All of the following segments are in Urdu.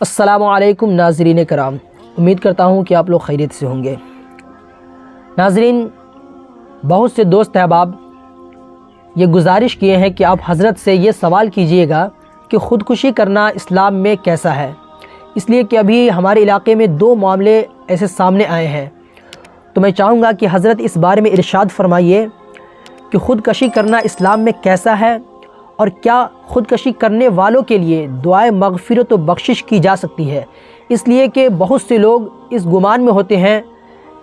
السلام علیکم ناظرین کرام، امید کرتا ہوں کہ آپ لوگ خیریت سے ہوں گے۔ ناظرین، بہت سے دوست احباب یہ گزارش کیے ہیں کہ آپ حضرت سے یہ سوال کیجئے گا کہ خودکشی کرنا اسلام میں کیسا ہے، اس لیے کہ ابھی ہمارے علاقے میں 2 معاملے ایسے سامنے آئے ہیں، تو میں چاہوں گا کہ حضرت اس بارے میں ارشاد فرمائیے کہ خودکشی کرنا اسلام میں کیسا ہے، اور کیا خودکشی کرنے والوں کے لیے دعائے مغفرت و بخشش کی جا سکتی ہے۔ اس لیے کہ بہت سے لوگ اس گمان میں ہوتے ہیں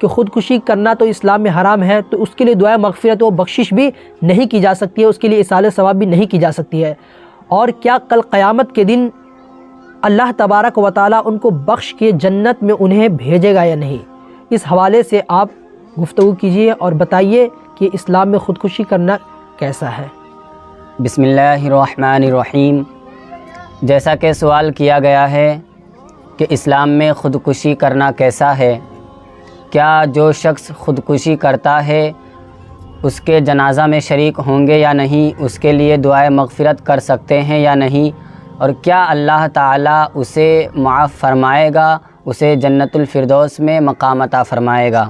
کہ خودکشی کرنا تو اسلام میں حرام ہے، تو اس کے لیے دعائے مغفرت و بخشش بھی نہیں کی جا سکتی ہے، اس کے لیے ایصال ثواب بھی نہیں کی جا سکتی ہے، اور کیا کل قیامت کے دن اللہ تبارک و تعالیٰ ان کو بخش کے جنت میں انہیں بھیجے گا یا نہیں۔ اس حوالے سے آپ گفتگو کیجئے اور بتائیے کہ اسلام میں خودکشی کرنا کیسا ہے۔ بسم اللہ الرحمن الرحیم۔ جیسا کہ سوال کیا گیا ہے کہ اسلام میں خودکشی کرنا کیسا ہے، کیا جو شخص خودکشی کرتا ہے اس کے جنازہ میں شریک ہوں گے یا نہیں، اس کے لیے دعائے مغفرت کر سکتے ہیں یا نہیں، اور کیا اللہ تعالیٰ اسے معاف فرمائے گا، اسے جنت الفردوس میں مقام عطا فرمائے گا۔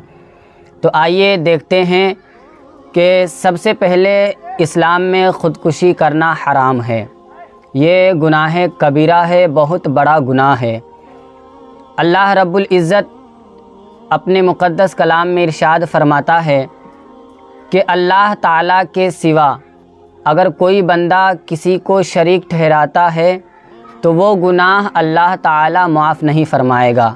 تو آئیے دیکھتے ہیں کہ سب سے پہلے اسلام میں خودکشی کرنا حرام ہے، یہ گناہ کبیرہ ہے، بہت بڑا گناہ ہے۔ اللہ رب العزت اپنے مقدس کلام میں ارشاد فرماتا ہے کہ اللہ تعالیٰ کے سوا اگر کوئی بندہ کسی کو شریک ٹھہراتا ہے تو وہ گناہ اللہ تعالیٰ معاف نہیں فرمائے گا۔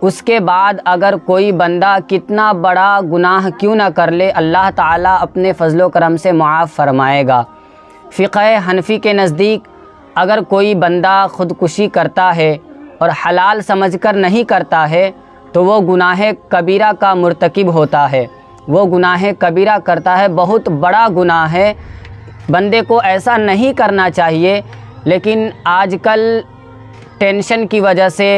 اس کے بعد اگر کوئی بندہ کتنا بڑا گناہ کیوں نہ کر لے، اللہ تعالیٰ اپنے فضل و کرم سے معاف فرمائے گا۔ فقہ حنفی کے نزدیک اگر کوئی بندہ خودکشی کرتا ہے اور حلال سمجھ کر نہیں کرتا ہے تو وہ گناہ کبیرہ کا مرتکب ہوتا ہے، وہ گناہ کبیرہ کرتا ہے، بہت بڑا گناہ ہے۔ بندے کو ایسا نہیں کرنا چاہیے، لیکن آج کل ٹینشن کی وجہ سے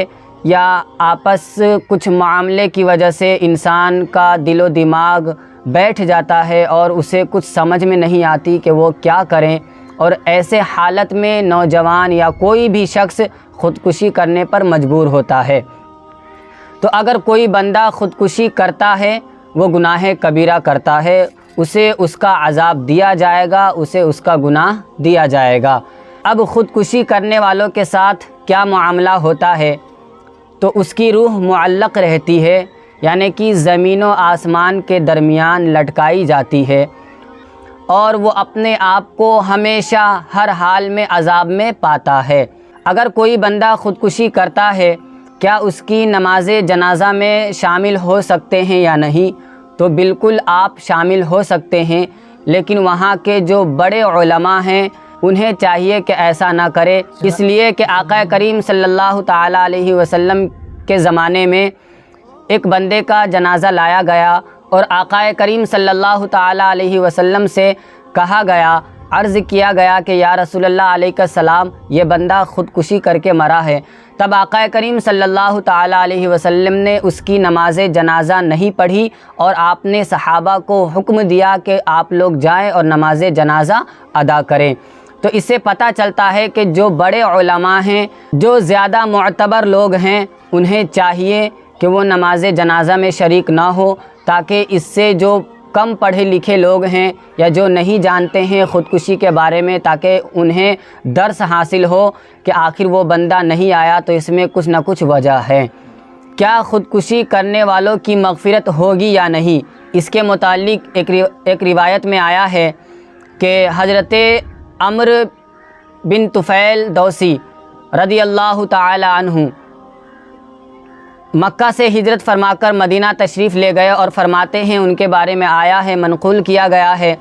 یا آپس کچھ معاملے کی وجہ سے انسان کا دل و دماغ بیٹھ جاتا ہے اور اسے کچھ سمجھ میں نہیں آتی کہ وہ کیا کریں، اور ایسے حالت میں نوجوان یا کوئی بھی شخص خودکشی کرنے پر مجبور ہوتا ہے۔ تو اگر کوئی بندہ خودکشی کرتا ہے، وہ گناہ کبیرہ کرتا ہے، اسے اس کا عذاب دیا جائے گا، اسے اس کا گناہ دیا جائے گا۔ اب خودکشی کرنے والوں کے ساتھ کیا معاملہ ہوتا ہے؟ تو اس کی روح معلق رہتی ہے، یعنی کہ زمین و آسمان کے درمیان لٹکائی جاتی ہے، اور وہ اپنے آپ کو ہمیشہ ہر حال میں عذاب میں پاتا ہے۔ اگر کوئی بندہ خودکشی کرتا ہے، کیا اس کی نماز جنازہ میں شامل ہو سکتے ہیں یا نہیں؟ تو بالکل آپ شامل ہو سکتے ہیں، لیکن وہاں کے جو بڑے علماء ہیں انہیں چاہیے کہ ایسا نہ کرے، اس لیے کہ آقا کریم صلی اللہ تعالیٰ علیہ وسلم کے زمانے میں ایک بندے کا جنازہ لایا گیا اور آقا کریم صلی اللہ تعالیٰ علیہ وسلم سے کہا گیا، عرض کیا گیا کہ یا رسول اللہ علیہ السلام، یہ بندہ خودکشی کر کے مرا ہے۔ تب آقا کریم صلی اللہ تعالیٰ علیہ وسلم نے اس کی نماز جنازہ نہیں پڑھی، اور آپ نے صحابہ کو حکم دیا کہ آپ لوگ جائیں اور نماز جنازہ ادا کریں۔ تو اس سے پتہ چلتا ہے کہ جو بڑے علماء ہیں، جو زیادہ معتبر لوگ ہیں، انہیں چاہیے کہ وہ نماز جنازہ میں شریک نہ ہو، تاکہ اس سے جو کم پڑھے لکھے لوگ ہیں یا جو نہیں جانتے ہیں خودکشی کے بارے میں، تاکہ انہیں درس حاصل ہو کہ آخر وہ بندہ نہیں آیا تو اس میں کچھ نہ کچھ وجہ ہے۔ کیا خودکشی کرنے والوں کی مغفرت ہوگی یا نہیں؟ اس کے متعلق ایک روایت میں آیا ہے کہ حضرت عمرو بن طفیل دوسی رضی اللہ تعالی عنہ مکہ سے ہجرت فرما کر مدینہ تشریف لے گئے، اور فرماتے ہیں، ان کے بارے میں آیا ہے، منقول کیا گیا ہے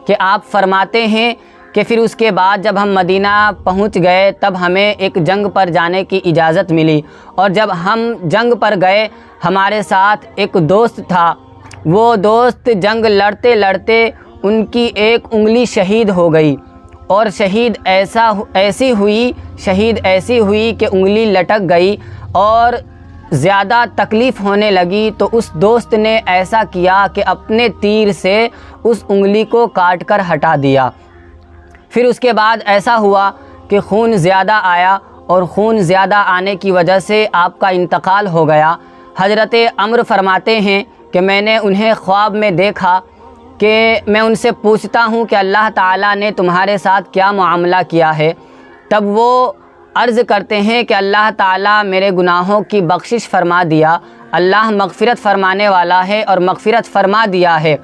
کہ آپ فرماتے ہیں کہ پھر اس کے بعد جب ہم مدینہ پہنچ گئے تب ہمیں ایک جنگ پر جانے کی اجازت ملی، اور جب ہم جنگ پر گئے ہمارے ساتھ ایک دوست تھا، وہ دوست جنگ لڑتے لڑتے ان کی ایک انگلی شہید ہو گئی، اور شہید ایسی ہوئی کہ انگلی لٹک گئی اور زیادہ تکلیف ہونے لگی، تو اس دوست نے ایسا کیا کہ اپنے تیر سے اس انگلی کو کاٹ کر ہٹا دیا۔ پھر اس کے بعد ایسا ہوا کہ خون زیادہ آیا اور خون زیادہ آنے کی وجہ سے آپ کا انتقال ہو گیا۔ حضرت عمرو فرماتے ہیں کہ میں نے انہیں خواب میں دیکھا کہ میں ان سے پوچھتا ہوں کہ اللہ تعالیٰ نے تمہارے ساتھ کیا معاملہ کیا ہے؟ تب وہ عرض کرتے ہیں کہ اللہ تعالیٰ میرے گناہوں کی بخشش فرما دیا، اللہ مغفرت فرمانے والا ہے اور مغفرت فرما دیا ہے۔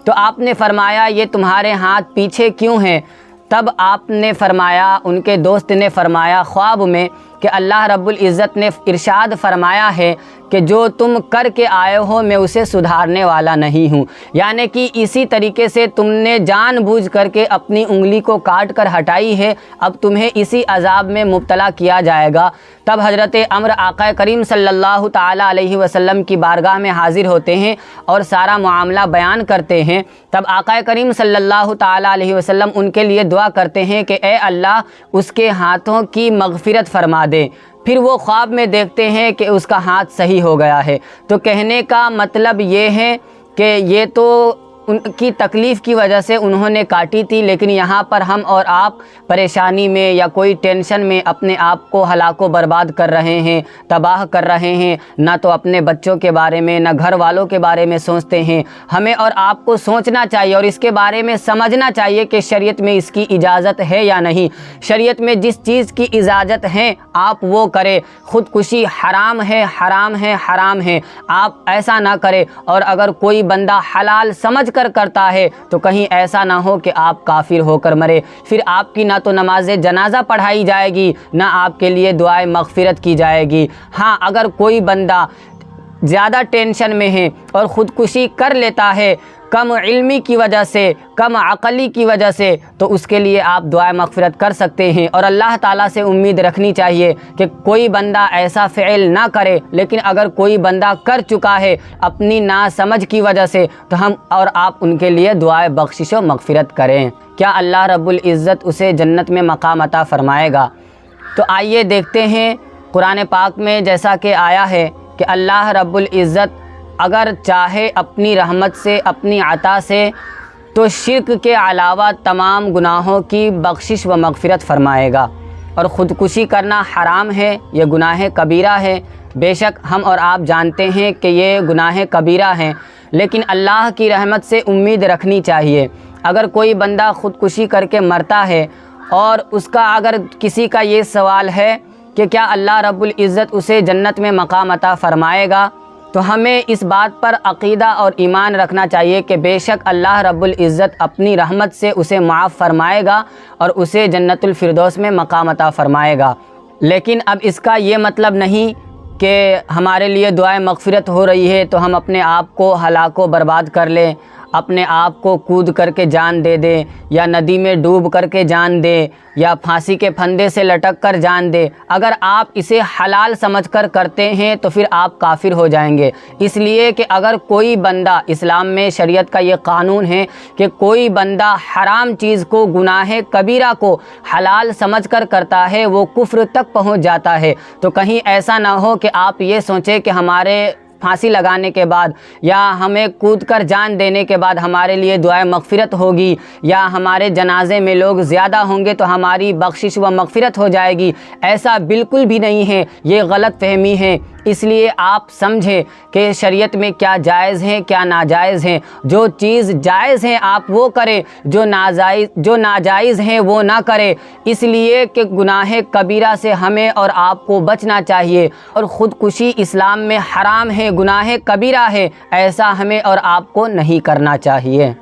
تو آپ نے فرمایا یہ تمہارے ہاتھ پیچھے کیوں ہیں؟ تب آپ نے فرمایا، ان کے دوست نے فرمایا خواب میں کہ اللہ رب العزت نے ارشاد فرمایا ہے کہ جو تم کر کے آئے ہو میں اسے سدھارنے والا نہیں ہوں، یعنی کہ اسی طریقے سے تم نے جان بوجھ کر کے اپنی انگلی کو کاٹ کر ہٹائی ہے، اب تمہیں اسی عذاب میں مبتلا کیا جائے گا۔ تب حضرت عمرو آقا کریم صلی اللہ تعالیٰ علیہ وسلم کی بارگاہ میں حاضر ہوتے ہیں اور سارا معاملہ بیان کرتے ہیں۔ تب آقا کریم صلی اللہ تعالیٰ علیہ وسلم ان کے لیے دعا کرتے ہیں کہ اے اللہ اس کے ہاتھوں کی مغفرت فرما دے۔ پھر وہ خواب میں دیکھتے ہیں کہ اس کا ہاتھ صحیح ہو گیا ہے۔ تو کہنے کا مطلب یہ ہے کہ یہ تو ان کی تکلیف کی وجہ سے انہوں نے کاٹی تھی، لیکن یہاں پر ہم اور آپ پریشانی میں یا کوئی ٹینشن میں اپنے آپ کو ہلاک و برباد کر رہے ہیں، تباہ کر رہے ہیں، نہ تو اپنے بچوں کے بارے میں نہ گھر والوں کے بارے میں سوچتے ہیں۔ ہمیں اور آپ کو سوچنا چاہیے اور اس کے بارے میں سمجھنا چاہیے کہ شریعت میں اس کی اجازت ہے یا نہیں۔ شریعت میں جس چیز کی اجازت ہے آپ وہ کریں۔ خودکشی حرام ہے، حرام ہے، حرام ہے، آپ ایسا نہ کریں۔ اور اگر کوئی بندہ حلال سمجھ کر کرتا ہے تو کہیں ایسا نہ ہو کہ آپ کافر ہو کر مرے، پھر آپ کی نہ تو نماز جنازہ پڑھائی جائے گی نہ آپ کے لیے دعائے مغفرت کی جائے گی۔ ہاں اگر کوئی بندہ زیادہ ٹینشن میں ہے اور خودکشی کر لیتا ہے کم علمی کی وجہ سے، کم عقلی کی وجہ سے، تو اس کے لیے آپ دعائے مغفرت کر سکتے ہیں اور اللہ تعالیٰ سے امید رکھنی چاہیے کہ کوئی بندہ ایسا فعل نہ کرے۔ لیکن اگر کوئی بندہ کر چکا ہے اپنی ناسمجھ کی وجہ سے تو ہم اور آپ ان کے لیے دعائے بخشش و مغفرت کریں۔ کیا اللہ رب العزت اسے جنت میں مقام عطا فرمائے گا؟ تو آئیے دیکھتے ہیں قرآن پاک میں جیسا کہ آیا ہے کہ اللہ رب العزت اگر چاہے اپنی رحمت سے، اپنی عطا سے، تو شرک کے علاوہ تمام گناہوں کی بخشش و مغفرت فرمائے گا۔ اور خودکشی کرنا حرام ہے، یہ گناہ کبیرہ ہے۔ بے شک ہم اور آپ جانتے ہیں کہ یہ گناہ کبیرہ ہیں، لیکن اللہ کی رحمت سے امید رکھنی چاہیے۔ اگر کوئی بندہ خودکشی کر کے مرتا ہے اور اس کا اگر کسی کا یہ سوال ہے کہ کیا اللہ رب العزت اسے جنت میں مقام عطا فرمائے گا، تو ہمیں اس بات پر عقیدہ اور ایمان رکھنا چاہیے کہ بے شک اللہ رب العزت اپنی رحمت سے اسے معاف فرمائے گا اور اسے جنت الفردوس میں مقام عطا فرمائے گا۔ لیکن اب اس کا یہ مطلب نہیں کہ ہمارے لیے دعائیں مغفرت ہو رہی ہے تو ہم اپنے آپ کو ہلاک و برباد کر لیں، اپنے آپ کو کود کر کے جان دے دیں، یا ندی میں ڈوب کر کے جان دیں، یا پھانسی کے پھندے سے لٹک کر جان دیں۔ اگر آپ اسے حلال سمجھ کر کرتے ہیں تو پھر آپ کافر ہو جائیں گے۔ اس لیے کہ اگر کوئی بندہ، اسلام میں شریعت کا یہ قانون ہے کہ کوئی بندہ حرام چیز کو، گناہ کبیرہ کو حلال سمجھ کر کرتا ہے وہ کفر تک پہنچ جاتا ہے۔ تو کہیں ایسا نہ ہو کہ آپ یہ سوچیں کہ ہمارے پھانسی لگانے کے بعد یا ہمیں کود کر جان دینے کے بعد ہمارے لیے دعائے مغفرت ہوگی، یا ہمارے جنازے میں لوگ زیادہ ہوں گے تو ہماری بخشش و مغفرت ہو جائے گی۔ ایسا بالکل بھی نہیں ہے، یہ غلط فہمی ہے۔ اس لیے آپ سمجھیں کہ شریعت میں کیا جائز ہیں کیا ناجائز ہیں۔ جو چیز جائز ہیں آپ وہ کریں، جو ناجائز ہیں وہ نہ کریں، اس لیے کہ گناہ کبیرہ سے ہمیں اور آپ کو بچنا چاہیے۔ اور خودکشی اسلام میں حرام ہے، گناہ کبیرہ ہے، ایسا ہمیں اور آپ کو نہیں کرنا چاہیے۔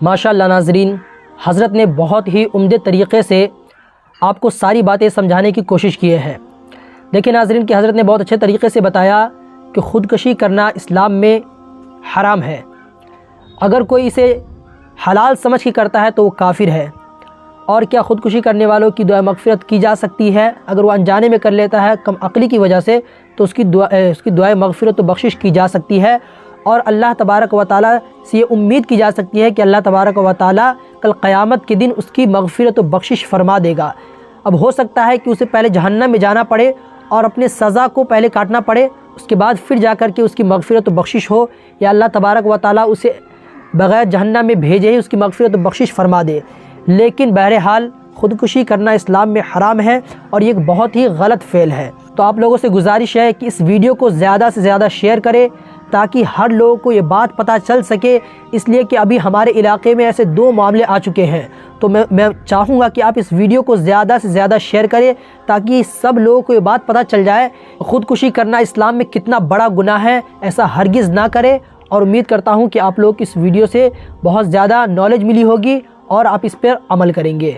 ماشاءاللہ ناظرین، حضرت نے بہت ہی عمدہ طریقے سے آپ کو ساری باتیں سمجھانے کی کوشش کی ہے۔ دیکھیں ناظرین کہ حضرت نے بہت اچھے طریقے سے بتایا کہ خودکشی کرنا اسلام میں حرام ہے۔ اگر کوئی اسے حلال سمجھ کے کرتا ہے تو وہ کافر ہے۔ اور کیا خودکشی کرنے والوں کی دعائے مغفرت کی جا سکتی ہے؟ اگر وہ انجانے میں کر لیتا ہے کم عقلی کی وجہ سے تو اس کی دعائے مغفرت و بخشش کی جا سکتی ہے، اور اللہ تبارک و تعالیٰ سے یہ امید کی جا سکتی ہے کہ اللہ تبارک و تعالیٰ کل قیامت کے دن اس کی مغفرت و بخشش فرما دے گا۔ اب ہو سکتا ہے کہ اسے پہلے جہنم میں جانا پڑے اور اپنے سزا کو پہلے کاٹنا پڑے، اس کے بعد پھر جا کر کے اس کی مغفرت و بخشش ہو، یا اللہ تبارک و تعالیٰ اسے بغیر جہنم میں بھیجے ہی اس کی مغفرت و بخشش فرما دے۔ لیکن بہرحال خودکشی کرنا اسلام میں حرام ہے اور یہ ایک بہت ہی غلط فعل ہے۔ تو آپ لوگوں سے گزارش ہے کہ اس ویڈیو کو زیادہ سے زیادہ شیئر کریں تاکہ ہر لوگوں کو یہ بات پتہ چل سکے، اس لیے کہ ابھی ہمارے علاقے میں ایسے 2 معاملے آ چکے ہیں۔ تو میں چاہوں گا کہ آپ اس ویڈیو کو زیادہ سے زیادہ شیئر کریں تاکہ سب لوگوں کو یہ بات پتہ چل جائے خودکشی کرنا اسلام میں کتنا بڑا گناہ ہے، ایسا ہرگز نہ کرے۔ اور امید کرتا ہوں کہ آپ لوگ اس ویڈیو سے بہت زیادہ نالج ملی ہوگی اور آپ اس پر عمل کریں گے۔